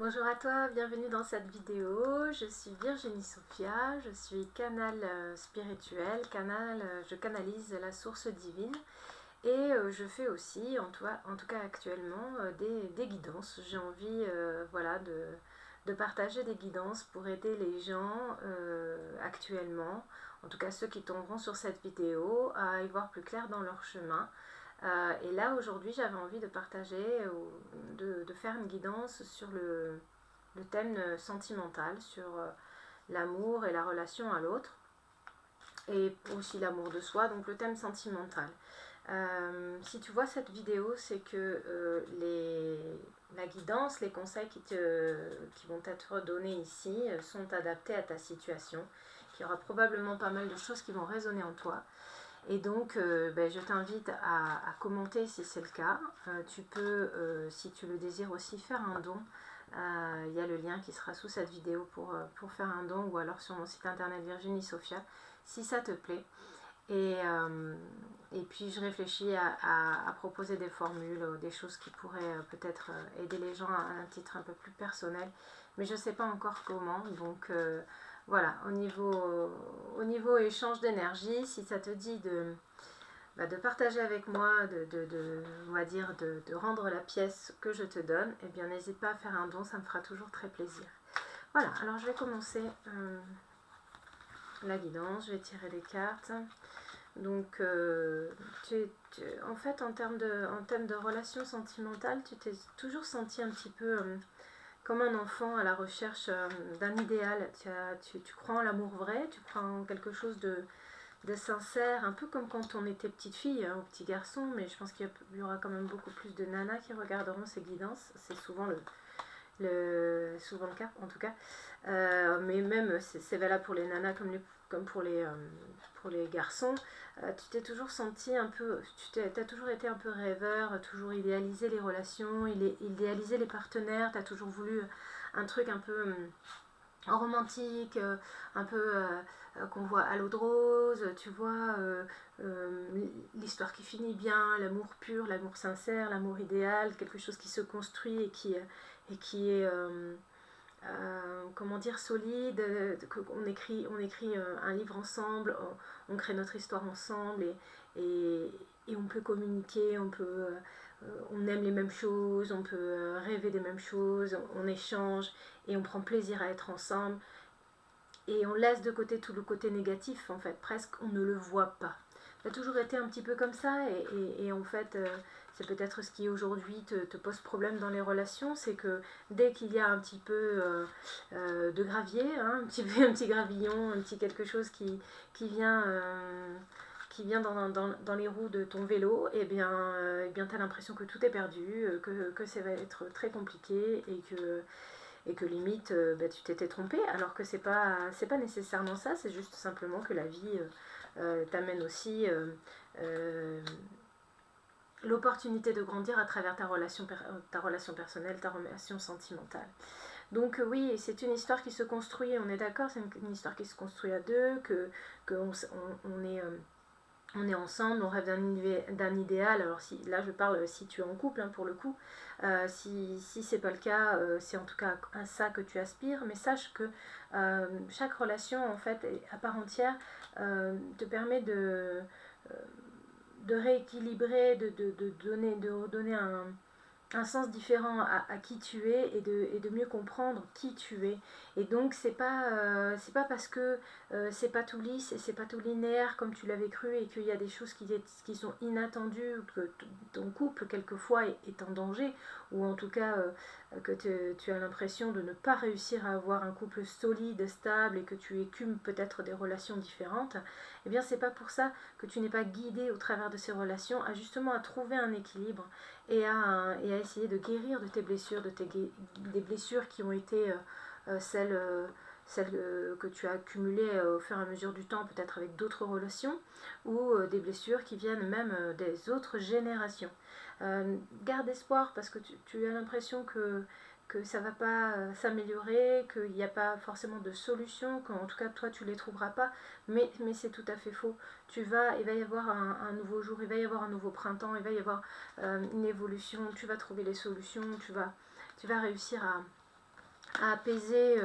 Bonjour à toi, bienvenue dans cette vidéo. Je suis Virginie Sophia, je suis canal spirituel, je canalise la source divine et je fais aussi, en tout cas actuellement, des guidances. J'ai envie voilà, de partager des guidances pour aider les gens actuellement, en tout cas ceux qui tomberont sur cette vidéo, à y voir plus clair dans leur chemin. Et là aujourd'hui j'avais envie de partager, de faire une guidance sur le thème sentimental, sur l'amour et la relation à l'autre, et aussi l'amour de soi, donc le thème sentimental. Si tu vois cette vidéo, c'est que la guidance, les conseils qui vont être donnés ici sont adaptés à ta situation, qu'il y aura probablement pas mal de choses qui vont résonner en toi. Et donc, je t'invite à commenter si c'est le cas. Tu peux, si tu le désires aussi, faire un don. Il y a le lien qui sera sous cette vidéo pour faire un don, ou alors sur mon site internet Virginie Sophia, si ça te plaît. Et puis, je réfléchis à proposer des formules, des choses qui pourraient peut-être aider les gens à un titre un peu plus personnel. Mais je ne sais pas encore comment, donc... voilà, au niveau échange d'énergie, si ça te dit de partager avec moi, on va dire de rendre la pièce que je te donne, eh bien n'hésite pas à faire un don, ça me fera toujours très plaisir. Voilà, alors je vais commencer la guidance, je vais tirer des cartes. Donc, en fait, en termes de relations sentimentales, tu t'es toujours senti un petit peu... comme un enfant à la recherche d'un idéal. Tu crois en l'amour vrai, tu crois en quelque chose de sincère, un peu comme quand on était petite fille ou petit garçon, mais je pense qu'il y aura quand même beaucoup plus de nanas qui regarderont ces guidances. C'est souvent souvent le cas en tout cas. Mais même c'est valable pour les nanas comme pour les garçons. Tu t'es toujours senti un peu, t'as toujours été un peu rêveur, toujours idéalisé les relations, idéalisé les partenaires, t'as toujours voulu un truc un peu romantique, un peu qu'on voit à l'eau de rose, tu vois, l'histoire qui finit bien, l'amour pur, l'amour sincère, l'amour idéal, quelque chose qui se construit et qui est comment dire, solide, on écrit un livre ensemble, on crée notre histoire ensemble et on peut communiquer, on aime les mêmes choses, on peut rêver des mêmes choses, on échange et on prend plaisir à être ensemble et on laisse de côté tout le côté négatif en fait, presque on ne le voit pas. Ça a toujours été un petit peu comme ça et en fait c'est peut-être ce qui aujourd'hui te pose problème dans les relations, c'est que dès qu'il y a un petit peu de gravier, hein, un petit gravillon, un petit quelque chose qui vient, dans les roues de ton vélo, et bien tu as l'impression que tout est perdu, que ça va être très compliqué et que limite tu t'étais trompé, alors que c'est pas nécessairement ça, c'est juste simplement que la vie t'amène aussi l'opportunité de grandir à travers ta relation personnelle, ta relation sentimentale. Donc oui, c'est une histoire qui se construit, on est d'accord, c'est une histoire qui se construit à deux, que on est ensemble, on rêve d'un idéal. Alors là je parle si tu es en couple pour le coup. Si c'est pas le cas, c'est en tout cas à ça que tu aspires, mais sache que chaque relation en fait à part entière te permet de rééquilibrer, de redonner un sens différent à qui tu es et de mieux comprendre qui tu es. Et donc c'est pas parce que c'est pas tout lisse et c'est pas tout linéaire comme tu l'avais cru et qu'il y a des choses qui sont inattendues, que ton couple quelquefois est en danger, ou en tout cas que tu as l'impression de ne pas réussir à avoir un couple solide, stable et que tu écumes peut-être des relations différentes. Eh bien c'est pas pour ça que tu n'es pas guidé au travers de ces relations à justement à trouver un équilibre et à essayer de guérir de tes blessures, des blessures qui ont été celles que tu as accumulées au fur et à mesure du temps, peut-être avec d'autres relations, ou des blessures qui viennent même des autres générations. Garde espoir parce que tu as l'impression que ça ne va pas s'améliorer, qu'il n'y a pas forcément de solution, qu'en tout cas toi tu ne les trouveras pas, mais c'est tout à fait faux. Il va y avoir un nouveau jour, il va y avoir un nouveau printemps, il va y avoir une évolution, tu vas trouver les solutions, tu vas réussir à apaiser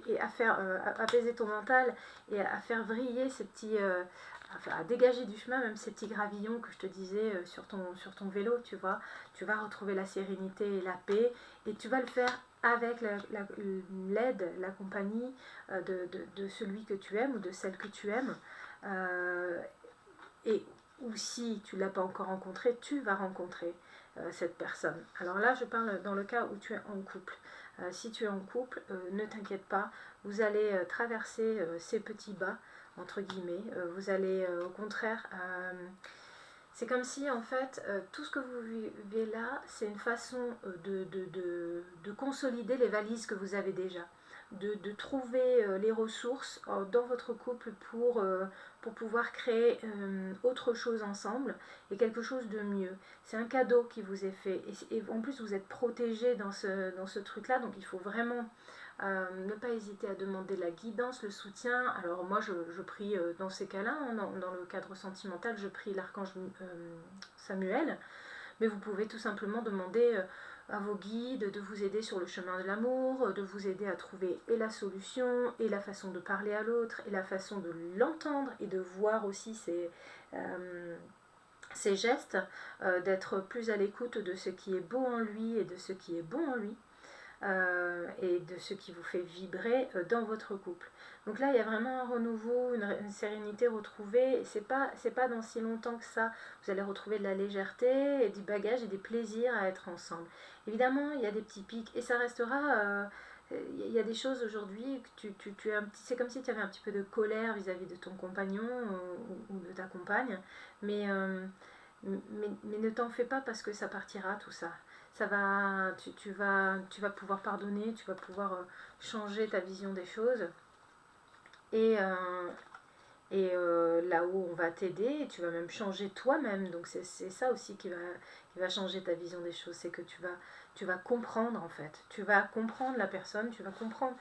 et à faire apaiser ton mental et à faire vriller ces petits à dégager du chemin même ces petits gravillons que je te disais sur ton vélo, tu vois. Tu vas retrouver la sérénité et la paix et tu vas le faire avec l'aide, la compagnie de celui que tu aimes ou de celle que tu aimes. Et ou si tu ne l'as pas encore rencontré, tu vas rencontrer cette personne. Alors là, je parle dans le cas où tu es en couple. Si tu es en couple, ne t'inquiète pas, vous allez traverser ces petits bas, entre guillemets. Vous allez au contraire... c'est comme si en fait tout ce que vous vivez là, c'est une façon de consolider les valises que vous avez déjà. De trouver les ressources dans votre couple pour pouvoir créer autre chose ensemble et quelque chose de mieux. C'est un cadeau qui vous est fait et en plus vous êtes protégé dans ce truc-là, donc il faut vraiment ne pas hésiter à demander la guidance, le soutien. Alors moi je prie dans ces cas-là, hein, dans le cadre sentimental, je prie l'archange Samuel, mais vous pouvez tout simplement demander à vos guides de vous aider sur le chemin de l'amour, de vous aider à trouver et la solution, et la façon de parler à l'autre, et la façon de l'entendre, et de voir aussi ses gestes, d'être plus à l'écoute de ce qui est beau en lui et de ce qui est bon en lui. Et de ce qui vous fait vibrer dans votre couple. Donc là, il y a vraiment un renouveau, une sérénité retrouvée. C'est pas dans si longtemps que ça. Vous allez retrouver de la légèreté et du bagage et des plaisirs à être ensemble. Évidemment, il y a des petits pics et ça restera. Il y a des choses aujourd'hui que tu es c'est comme si tu avais un petit peu de colère vis-à-vis de ton compagnon ou de ta compagne, mais ne t'en fais pas parce que ça partira tout ça. Tu vas pouvoir pardonner, tu vas pouvoir changer ta vision des choses et, là où on va t'aider, tu vas même changer toi-même. Donc c'est ça aussi qui va changer ta vision des choses, c'est que tu vas comprendre en fait. Tu vas comprendre la personne, tu vas comprendre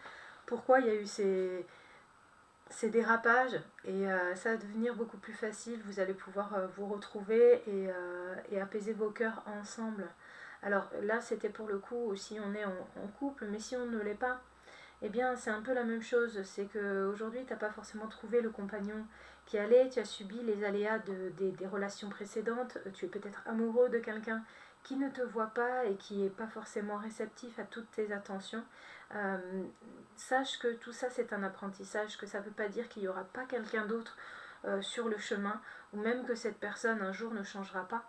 pourquoi il y a eu ces dérapages et ça va devenir beaucoup plus facile. Vous allez pouvoir vous retrouver et apaiser vos cœurs ensemble. Alors là, c'était pour le coup si on est en couple, mais si on ne l'est pas, eh bien c'est un peu la même chose. C'est qu'aujourd'hui, tu n'as pas forcément trouvé le compagnon qui allait, tu as subi les aléas des relations précédentes, tu es peut-être amoureux de quelqu'un qui ne te voit pas et qui n'est pas forcément réceptif à toutes tes attentions. Euh, Sache que tout ça c'est un apprentissage, que ça ne veut pas dire qu'il n'y aura pas quelqu'un d'autre sur le chemin, ou même que cette personne un jour ne changera pas.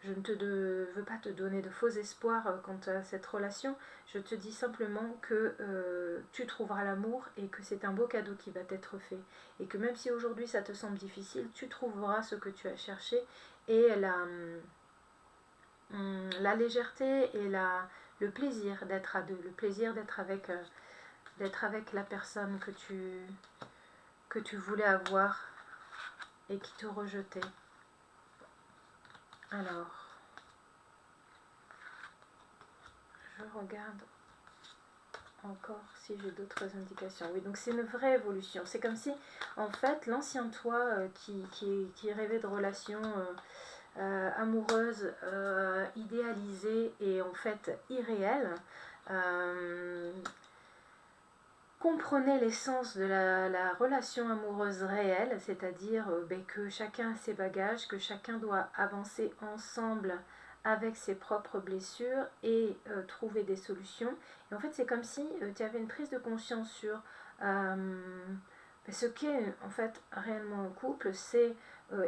Je ne veux pas te donner de faux espoirs quant à cette relation. Je te dis simplement que tu trouveras l'amour et que c'est un beau cadeau qui va t'être fait. Et que même si aujourd'hui ça te semble difficile, tu trouveras ce que tu as cherché et la légèreté et le plaisir d'être à deux, le plaisir d'être avec la personne que tu voulais avoir et qui te rejetait. Alors, je regarde encore si j'ai d'autres indications. Oui, donc c'est une vraie évolution. C'est comme si, en fait, l'ancien toi qui rêvait de relations amoureuses, idéalisées et en fait irréelles, comprenait l'essence de la relation amoureuse réelle, c'est-à-dire que chacun a ses bagages, que chacun doit avancer ensemble avec ses propres blessures et trouver des solutions. Et en fait, c'est comme si tu avais une prise de conscience sur ce qu'est en fait réellement un couple, c'est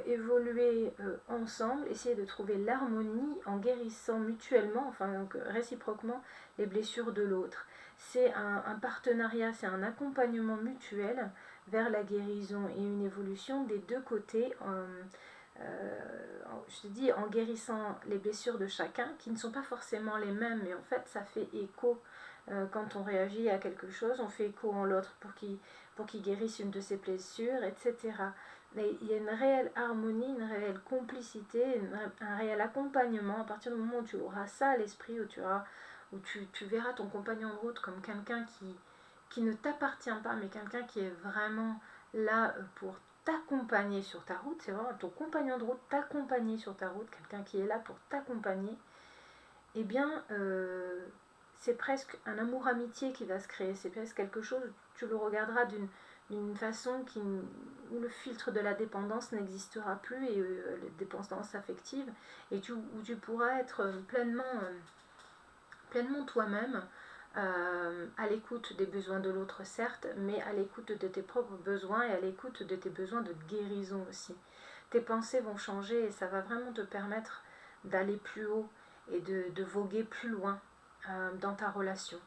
évoluer ensemble, essayer de trouver l'harmonie en guérissant mutuellement, enfin donc réciproquement, les blessures de l'autre. C'est un partenariat, c'est un accompagnement mutuel vers la guérison et une évolution des deux côtés. Je te dis en guérissant les blessures de chacun qui ne sont pas forcément les mêmes, mais en fait ça fait écho quand on réagit à quelque chose, on fait écho en l'autre pour qu'il guérisse une de ses blessures, etc. Mais il y a une réelle harmonie, une réelle complicité, un réel accompagnement à partir du moment où tu auras ça à l'esprit, où tu verras ton compagnon de route comme quelqu'un qui ne t'appartient pas, mais quelqu'un qui est vraiment là pour t'accompagner sur ta route. C'est vraiment ton compagnon de route, t'accompagner sur ta route, quelqu'un qui est là pour t'accompagner. Eh bien, c'est presque un amour-amitié qui va se créer, c'est presque quelque chose, tu le regarderas d'une façon où le filtre de la dépendance n'existera plus, et la dépendance affective, et où tu pourras être pleinement toi-même, à l'écoute des besoins de l'autre certes, mais à l'écoute de tes propres besoins et à l'écoute de tes besoins de guérison aussi. Tes pensées vont changer et ça va vraiment te permettre d'aller plus haut et de voguer plus loin dans ta relation.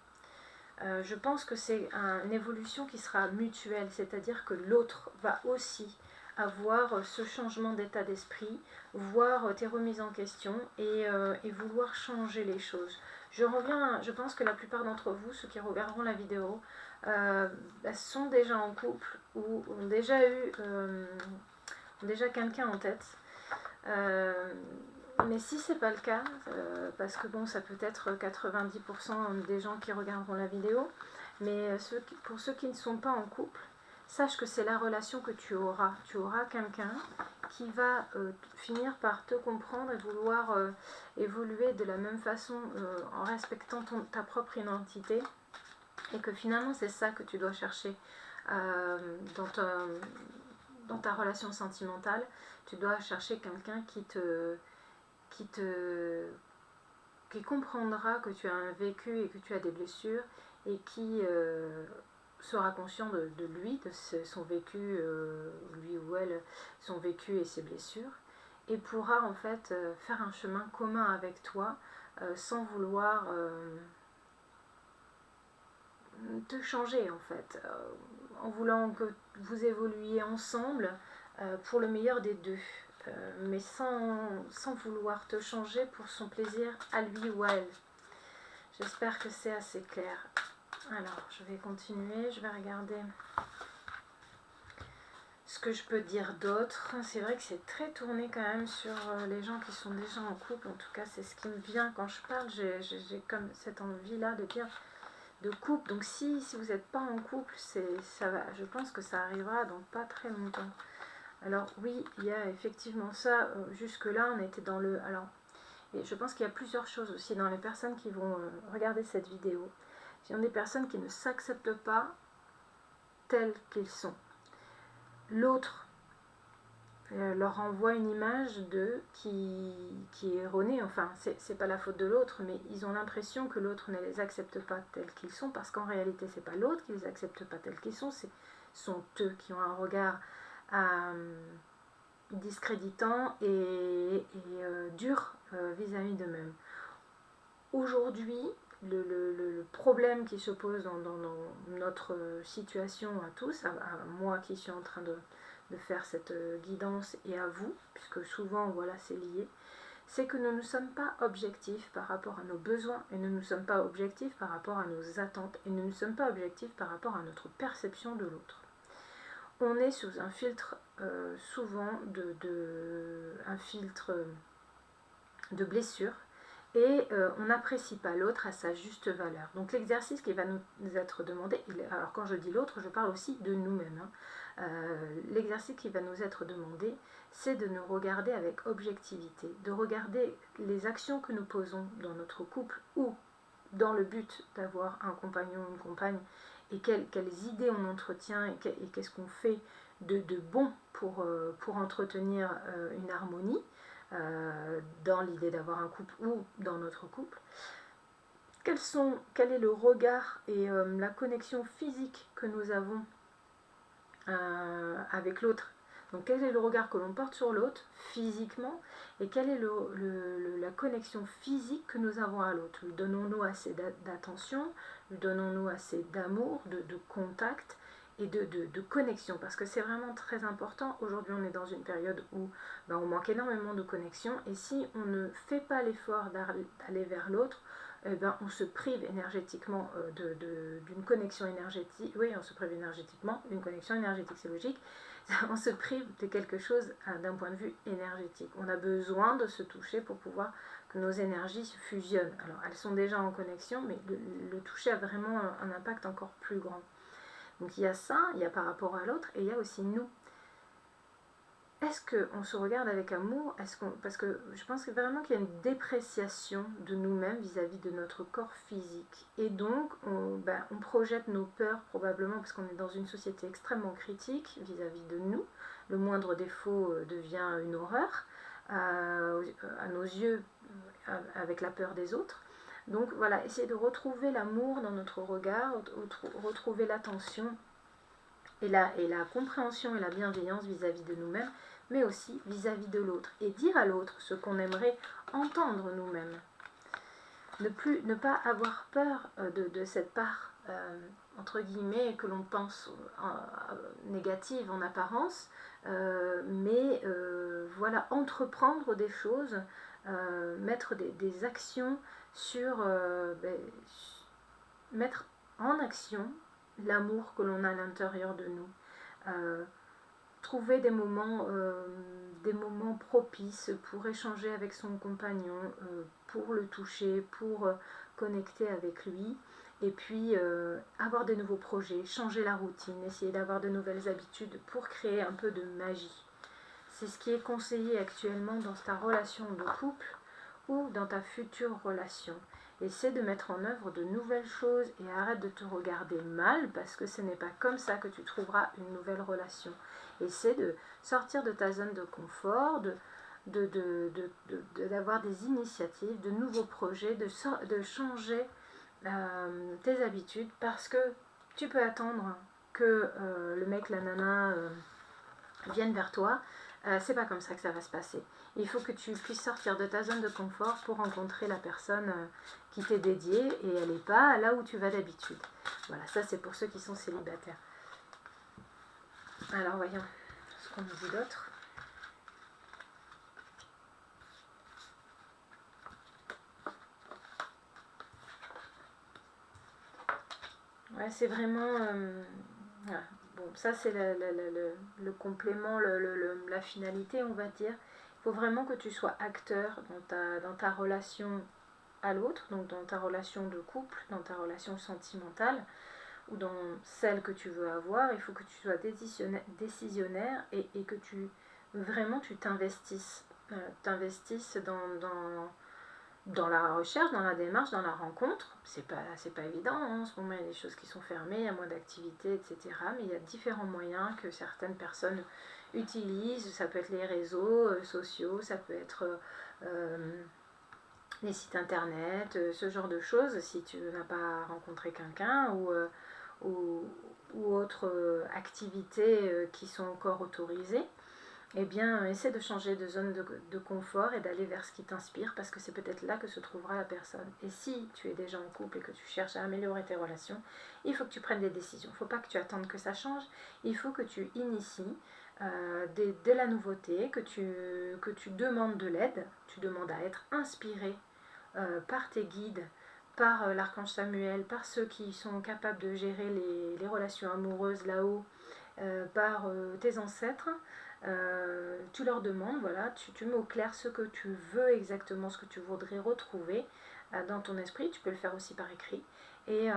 Je pense que c'est une évolution qui sera mutuelle, c'est-à-dire que l'autre va aussi avoir ce changement d'état d'esprit, voir tes remises en question et vouloir changer les choses. Je pense que la plupart d'entre vous, ceux qui regarderont la vidéo, sont déjà en couple ou ont déjà quelqu'un en tête. Mais si c'est pas le cas, parce que bon, ça peut être 90% des gens qui regarderont la vidéo, mais pour ceux qui ne sont pas en couple, sache que c'est la relation que tu auras. Tu auras quelqu'un qui va finir par te comprendre et vouloir évoluer de la même façon en respectant ta propre identité, et que finalement c'est ça que tu dois chercher dans ta relation sentimentale. Tu dois chercher quelqu'un qui comprendra que tu as un vécu et que tu as des blessures, et qui sera conscient de lui, de son vécu, lui ou elle, son vécu et ses blessures, et pourra en fait faire un chemin commun avec toi sans vouloir te changer en fait, en voulant que vous évoluiez ensemble pour le meilleur des deux. Mais sans vouloir te changer pour son plaisir à lui ou à elle. J'espère que c'est assez clair. Alors, je vais continuer, je vais regarder ce que je peux dire d'autre. C'est vrai que c'est très tourné quand même sur les gens qui sont déjà en couple. En tout cas, c'est ce qui me vient quand je parle. J'ai comme cette envie-là de dire de couple. Donc si vous n'êtes pas en couple, ça va. Je pense que ça arrivera dans pas très longtemps. Alors oui, il y a effectivement ça, jusque-là on était dans le... Alors, et je pense qu'il y a plusieurs choses aussi dans les personnes qui vont regarder cette vidéo. Il y a des personnes qui ne s'acceptent pas tels qu'ils sont. L'autre leur envoie une image d'eux qui est erronée, enfin c'est pas la faute de l'autre, mais ils ont l'impression que l'autre ne les accepte pas tels qu'ils sont, parce qu'en réalité c'est pas l'autre qui les accepte pas tels qu'ils sont, sont eux qui ont un regard discréditant et dur vis-à-vis d'eux-mêmes. Aujourd'hui, le problème qui se pose dans notre situation à tous, à moi qui suis en train de faire cette guidance, et à vous, puisque souvent voilà c'est lié, c'est que nous ne sommes pas objectifs par rapport à nos besoins, et nous ne sommes pas objectifs par rapport à nos attentes, et nous ne sommes pas objectifs par rapport à notre perception de l'autre. On est sous un filtre souvent un filtre de blessure, et on n'apprécie pas l'autre à sa juste valeur. Donc l'exercice qui va nous être demandé, alors quand je dis l'autre, je parle aussi de nous-mêmes, l'exercice qui va nous être demandé, c'est de nous regarder avec objectivité, de regarder les actions que nous posons dans notre couple ou dans le but d'avoir un compagnon ou une compagne, et quelles idées on entretient et qu'est-ce qu'on fait de bon pour entretenir une harmonie dans l'idée d'avoir un couple ou dans notre couple. Quel est le regard et la connexion physique que nous avons avec l'autre. Donc quel est le regard que l'on porte sur l'autre physiquement, et quelle est la connexion physique que nous avons à l'autre. Lui donnons-nous assez d'attention, lui donnons-nous assez d'amour, de contact et de connexion, parce que c'est vraiment très important. Aujourd'hui on est dans une période où on manque énormément de connexion, et si on ne fait pas l'effort d'aller vers l'autre, on se prive énergétiquement d'une connexion énergétique. Oui, on se prive énergétiquement d'une connexion énergétique, c'est logique. On se prive de quelque chose d'un point de vue énergétique. On a besoin de se toucher pour pouvoir que nos énergies se fusionnent. Alors, elles sont déjà en connexion, mais le toucher a vraiment un impact encore plus grand. Donc, il y a ça, il y a par rapport à l'autre, et il y a aussi nous. est-ce qu'on se regarde avec amour? Parce que je pense vraiment qu'il y a une dépréciation de nous-mêmes vis-à-vis de notre corps physique. Et donc, on projette nos peurs probablement parce qu'on est dans une société extrêmement critique vis-à-vis de nous. Le moindre défaut devient une horreur à nos yeux avec la peur des autres. Donc voilà, essayer de retrouver l'amour dans notre regard, retrouver l'attention et la compréhension et la bienveillance vis-à-vis de nous-mêmes, mais aussi vis-à-vis de l'autre. Et dire à l'autre ce qu'on aimerait entendre nous-mêmes. Ne pas avoir peur de cette part, entre guillemets, que l'on pense négative en apparence, mais voilà, entreprendre des choses, mettre des actions mettre en action l'amour que l'on a à l'intérieur de nous. Trouver des moments propices pour échanger avec son compagnon, pour le toucher, pour connecter avec lui, et puis avoir de nouveaux projets, changer la routine, essayer d'avoir de nouvelles habitudes pour créer un peu de magie. C'est ce qui est conseillé actuellement dans ta relation de couple ou dans ta future relation. Essaie de mettre en œuvre de nouvelles choses et arrête de te regarder mal parce que ce n'est pas comme ça que tu trouveras une nouvelle relation. Essaie de sortir de ta zone de confort, d'avoir des initiatives, de nouveaux projets, de changer tes habitudes parce que tu peux attendre que le mec, la nana viennent vers toi. C'est pas comme ça que ça va se passer. Il faut que tu puisses sortir de ta zone de confort pour rencontrer la personne qui t'est dédiée et elle n'est pas là où tu vas d'habitude. Voilà, ça c'est pour ceux qui sont célibataires. Alors voyons ce qu'on nous dit d'autre. Ouais, c'est vraiment... voilà. Bon, ça c'est le complément, la finalité, on va dire. Il faut vraiment que tu sois acteur dans ta relation à l'autre, donc dans ta relation de couple, dans ta relation sentimentale, ou dans celle que tu veux avoir. Il faut que tu sois décisionnaire et que vraiment tu t'investisses. T'investisses dans la recherche, dans la démarche, dans la rencontre. C'est pas évident, hein. En ce moment il y a des choses qui sont fermées, il y a moins d'activités, etc. Mais il y a différents moyens que certaines personnes utilisent. Ça peut être les réseaux sociaux, ça peut être les sites internet, ce genre de choses, si tu n'as pas rencontré quelqu'un ou autres activités qui sont encore autorisées. Eh bien, essaie de changer de zone de confort et d'aller vers ce qui t'inspire parce que c'est peut-être là que se trouvera la personne. Et si tu es déjà en couple et que tu cherches à améliorer tes relations, il faut que tu prennes des décisions. Il ne faut pas que tu attendes que ça change. Il faut que tu inities de la nouveauté, que tu demandes de l'aide. Tu demandes à être inspiré par tes guides, par l'archange Samuel, par ceux qui sont capables de gérer les relations amoureuses là-haut, par tes ancêtres. Tu leur demandes, voilà, tu mets au clair ce que tu veux exactement, ce que tu voudrais retrouver dans ton esprit. Tu peux le faire aussi par écrit. Et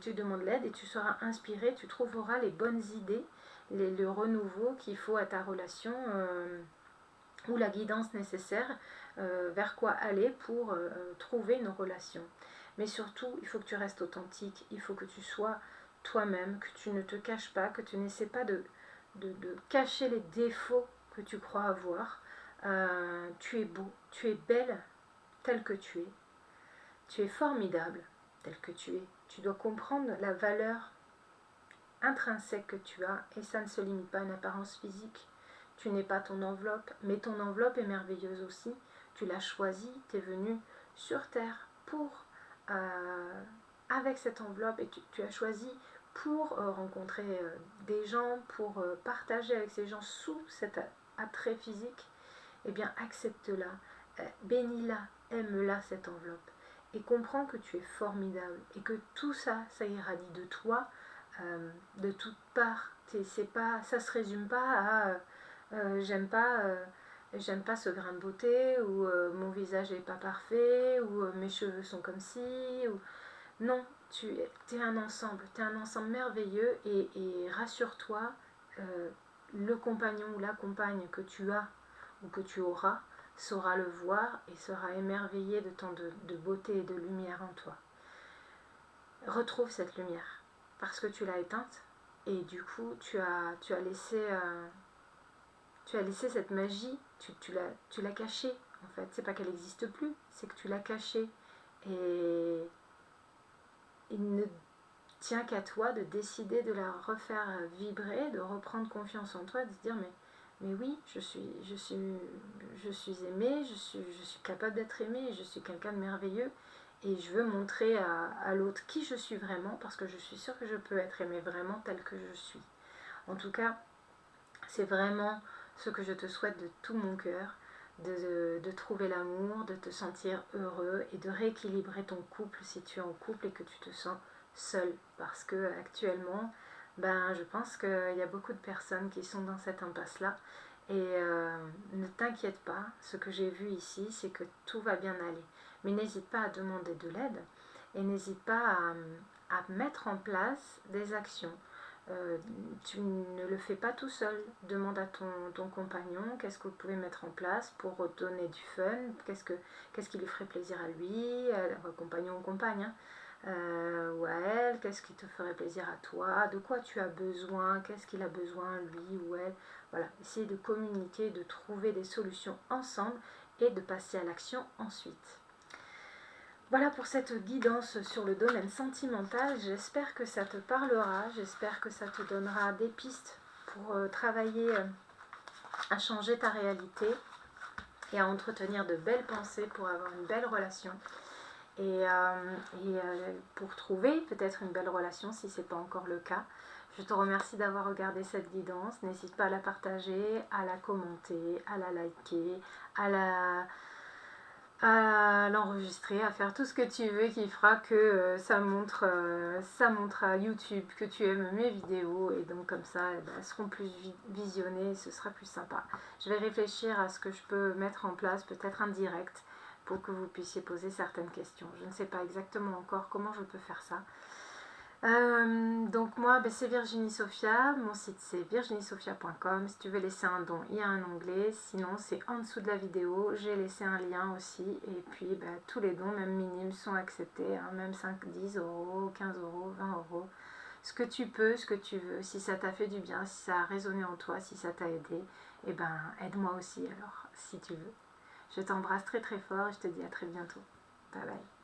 tu demandes l'aide et tu seras inspiré, tu trouveras les bonnes idées, le renouveau qu'il faut à ta relation ou la guidance nécessaire vers quoi aller pour trouver une relation. Mais surtout, il faut que tu restes authentique, il faut que tu sois toi-même, que tu ne te caches pas, que tu n'essaies pas de cacher les défauts que tu crois avoir. Tu es beau, tu es belle tel que tu es. Tu es formidable tel que tu es. Tu dois comprendre la valeur intrinsèque que tu as et ça ne se limite pas à une apparence physique. Tu n'es pas ton enveloppe, mais ton enveloppe est merveilleuse aussi. Tu l'as choisie, tu es venu sur Terre avec cette enveloppe et tu as choisi pour rencontrer des gens, pour partager avec ces gens sous cet attrait physique. Eh bien, accepte-la, bénis-la, aime-la cette enveloppe et comprends que tu es formidable et que tout ça, ça irradie de toi de toutes parts. Ça se résume pas à j'aime pas ce grain de beauté ou mon visage est pas parfait ou mes cheveux sont comme ci ou non, tu es un ensemble merveilleux et rassure-toi, le compagnon ou la compagne que tu as ou que tu auras saura le voir et sera émerveillé de tant de beauté et de lumière en toi. Retrouve cette lumière parce que tu l'as éteinte et du coup tu as laissé cette magie, tu l'as cachée en fait. C'est pas qu'elle n'existe plus, c'est que tu l'as cachée et il ne tient qu'à toi de décider de la refaire vibrer, de reprendre confiance en toi, de se dire mais oui, je suis aimée, je suis capable d'être aimée, je suis quelqu'un de merveilleux et je veux montrer à l'autre qui je suis vraiment parce que je suis sûre que je peux être aimée vraiment telle que je suis. En tout cas, c'est vraiment ce que je te souhaite de tout mon cœur, de trouver l'amour, de te sentir heureux et de rééquilibrer ton couple si tu es en couple et que tu te sens seul. Parce que actuellement, je pense qu'il y a beaucoup de personnes qui sont dans cette impasse-là. Et ne t'inquiète pas, ce que j'ai vu ici, c'est que tout va bien aller. Mais n'hésite pas à demander de l'aide et n'hésite pas à mettre en place des actions. Tu ne le fais pas tout seul. Demande à ton compagnon qu'est-ce que vous pouvez mettre en place pour donner du fun, qu'est-ce qui lui ferait plaisir à lui, compagnon ou compagne, ou à elle, qu'est-ce qui te ferait plaisir à toi, de quoi tu as besoin, qu'est-ce qu'il a besoin lui ou elle. Voilà, essayer de communiquer, de trouver des solutions ensemble et de passer à l'action ensuite. Voilà pour cette guidance sur le domaine sentimental. J'espère que ça te parlera, j'espère que ça te donnera des pistes pour travailler à changer ta réalité et à entretenir de belles pensées pour avoir une belle relation et pour trouver peut-être une belle relation si ce n'est pas encore le cas. Je te remercie d'avoir regardé cette guidance. N'hésite pas à la partager, à la commenter, à la liker, à l'enregistrer, à faire tout ce que tu veux qui fera que ça montre à YouTube que tu aimes mes vidéos et donc comme ça elles seront plus visionnées et ce sera plus sympa. Je vais réfléchir à ce que je peux mettre en place, peut-être un direct pour que vous puissiez poser certaines questions. Je ne sais pas exactement encore comment je peux faire ça. Donc moi c'est Virginie Sophia, mon site c'est virginiesophia.com. Si tu veux laisser un don, il y a un onglet, sinon c'est en dessous de la vidéo, j'ai laissé un lien aussi et puis tous les dons, même minimes, sont acceptés, même 5, 10 euros, 15 euros, 20 euros, ce que tu peux, ce que tu veux. Si ça t'a fait du bien, si ça a résonné en toi, si ça t'a aidé, aide-moi aussi alors si tu veux. Je t'embrasse très très fort et je te dis à très bientôt. Bye bye.